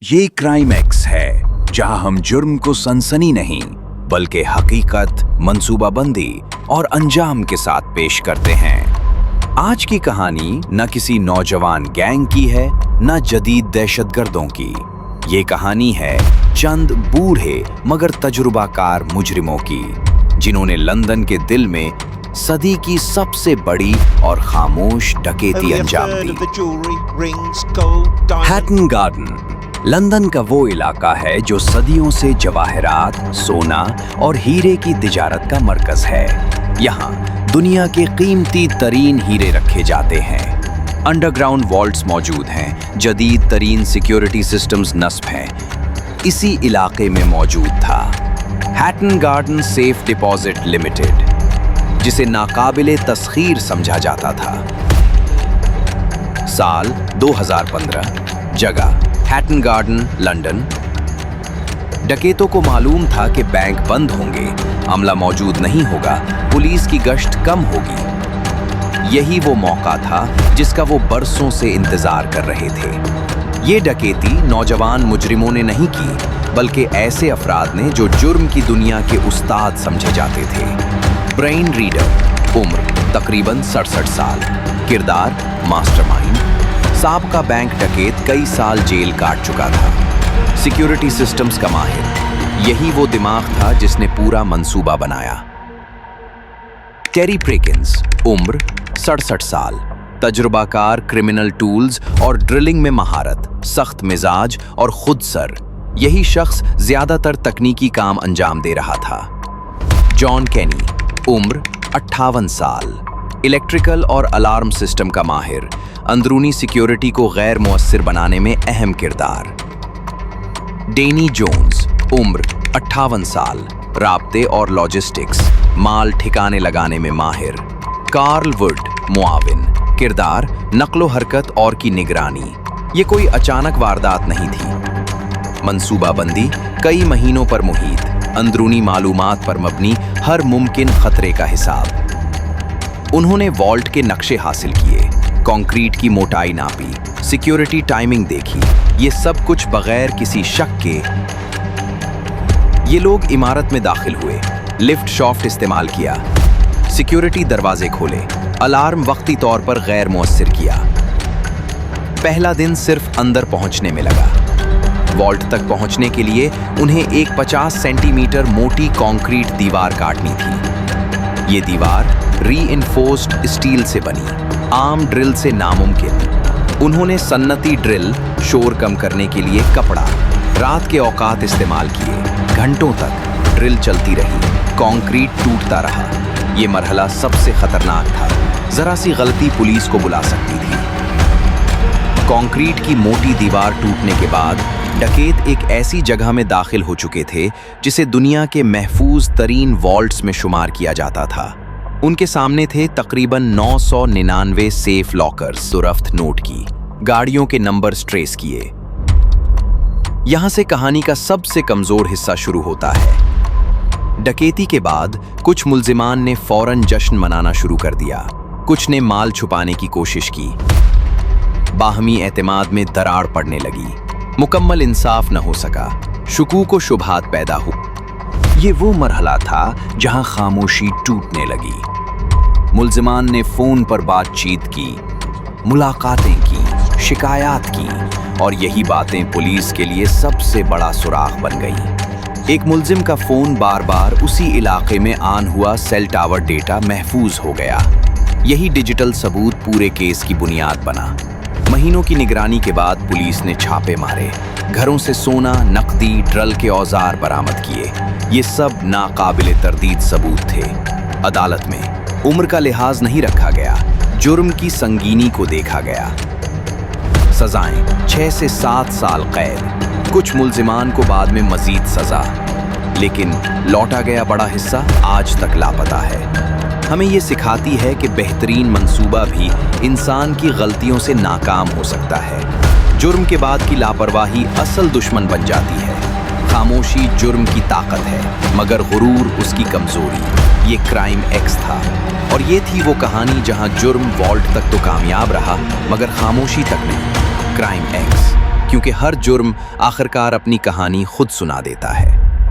ये crime x है, जहां हम जुर्म को सनसनी नहीं बल्कि हकीकत, मंसूबाबंदी और अंजाम के साथ पेश करते हैं। आज की कहानी न किसी नौजवान गैंग की है, न जदीद दहशतगर्दों की। ये कहानी है चंद बूढ़े मगर तजुर्बाकार मुजरिमों की, जिन्होंने लंदन के दिल में सदी की सबसे बड़ी और खामोश डकैती अंजाम दी। हैटन गार्डन लंदन का वो इलाका है जो सदियों से जवाहरात, सोना और हीरे की तिजारत का मरकज है। यहाँ दुनिया के कीमती तरीन हीरे रखे जाते हैं। अंडरग्राउंड वॉल्ट्स मौजूद हैं, जदीद तरीन सिक्योरिटी सिस्टम्स नस्ब हैं। इसी इलाके में मौजूद था हैटन गार्डन सेफ डिपॉजिट लिमिटेड, जिसे नाकाबिले तस्खीर समझा जाता था। साल 2015, जगह हैटन गार्डन, लंदन। डकैतों को मालूम था कि बैंक बंद होंगे, अमला मौजूद नहीं होगा, पुलिस की गश्त कम होगी। यही वो मौका था जिसका वो बरसों से इंतजार कर रहे थे। ये डकैती नौजवान मुजरिमों ने नहीं की, बल्कि ऐसे अफराद ने जो जुर्म की दुनिया के उस्ताद समझे जाते थे। ब्रेन रीडर, उम्र तकरीबन 67 साल, किरदार मास्टरमाइंड, साबका बैंक डकैत, कई साल जेल काट चुका था, सिक्योरिटी सिस्टम्स का माहिर। यही वो दिमाग था जिसने पूरा मंसूबा बनाया। टेरी प्रेकिंस, उम्र 67 साल, तजुर्बाकार, क्रिमिनल टूल्स और ड्रिलिंग में महारत, सख्त मिजाज और खुदसर। यही शख्स ज्यादातर तकनीकी काम अंजाम दे रहा था। जॉन केनी, उम्र 58 साल, इलेक्ट्रिकल और अलार्म सिस्टम का माहिर, अंदरूनी सिक्योरिटी को गैर मुअस्सिर बनाने में अहम किरदार। डेनी जोन्स, उम्र 58 साल, राब्ते और लॉजिस्टिक्स, माल ठिकाने लगाने में माहिर। कार्ल वुड, मुआविन, किरदार नक्लो हरकत और की निगरानी। ये कोई अचानक वारदात नहीं थी। मंसूबाबंदी कई महीनों पर मुहित, अंदरूनी मालूमात पर मबनी हर मुमकिन खतरे का हिसाब। उन्होंने वॉल्ट के नक्शे हासिल किए, कंक्रीट की मोटाई नापी, सिक्योरिटी टाइमिंग देखी। ये सब कुछ बगैर किसी शक के। ये लोग इमारत में दाखिल हुए, लिफ्ट शाफ्ट इस्तेमाल किया, सिक्योरिटी दरवाजे खोले, अलार्म वक्ती तौर पर गैर मुअस्सिर किया। पहला दिन सिर्फ अंदर पहुंचने में लगा। वॉल्ट तक पहुंचने के लिए उन्हें एक 50 सेंटीमीटर मोटी कंक्रीट दीवार काटनी थी। ये दीवार रीइंफोर्स्ड स्टील से बनी, आम ड्रिल से नामुमकिन। उन्होंने सन्नती ड्रिल, शोर कम करने के लिए कपड़ा, रात के औकात इस्तेमाल किए। घंटों तक ड्रिल चलती रही, कंक्रीट टूटता रहा। ये मरहला सबसे खतरनाक था, जरा सी गलती पुलिस को बुला सकती थी। कंक्रीट की मोटी दीवार टूटने के बाद डकैत एक ऐसी जगह में दाखिल हो चुके थे जिसे दुनिया के महफूज तरीन वॉल्ट्स में शुमार किया जाता था। उनके सामने थे तकरीबन 999 सेफ लॉकर्स, दुरफ्त नोट की, गाड़ियों के नंबर्स ट्रेस किए। यहां से कहानी का सबसे कमजोर हिस्सा शुरू होता है। डकैती के बाद कुछ मुल्जिमान ने फौरन जश्न मनाना शुरू कर दिया, कुछ ने माल छुपाने की कोशिश की। बाहमी एतमाद में दरार पड़ने लगी, मुकम्मल इंसाफ न हो सका, शुकूक व शुबहात पैदा हुई। ये वो मरहला था जहां खामोशी टूटने लगी। मुल्जिमान ने फोन पर बातचीत की, मुलाकातें की, शिकायत की, और यही बातें पुलिस के लिए सबसे बड़ा सुराग बन गई। एक मुल्जिम का फोन बार बार उसी इलाके में ऑन हुआ सेल टावर डेटा महफूज हो गया। यही डिजिटल सबूत पूरे केस की बुनियाद बना। महीनों की निगरानी के बाद पुलिस ने छापे मारे, घरों से सोना, नकदी, ड्रिल के औजार बरामद किए। ये सब नाकाबिले तरदीद सबूत थे। अदालत में उम्र का लिहाज नहीं रखा गया, जुर्म की संगीनी को देखा गया। सजाएं 6 से 7 साल कैद, कुछ मुल्जिमान को बाद में मजीद सजा, लेकिन लौटा गया बड़ा हिस्सा आज तक लापता है। हमें ये सिखाती है कि बेहतरीन मंसूबा भी इंसान की गलतियों से नाकाम हो सकता है। जुर्म के बाद की लापरवाही असल दुश्मन बन जाती है। खामोशी जुर्म की ताकत है, मगर गुरूर उसकी कमजोरी। ये क्राइम एक्स था, और ये थी वो कहानी जहां जुर्म वॉल्ट तक तो कामयाब रहा, मगर खामोशी तक नहीं। क्राइम एक्स, क्योंकि हर जुर्म आखिरकार अपनी कहानी खुद सुना देता है।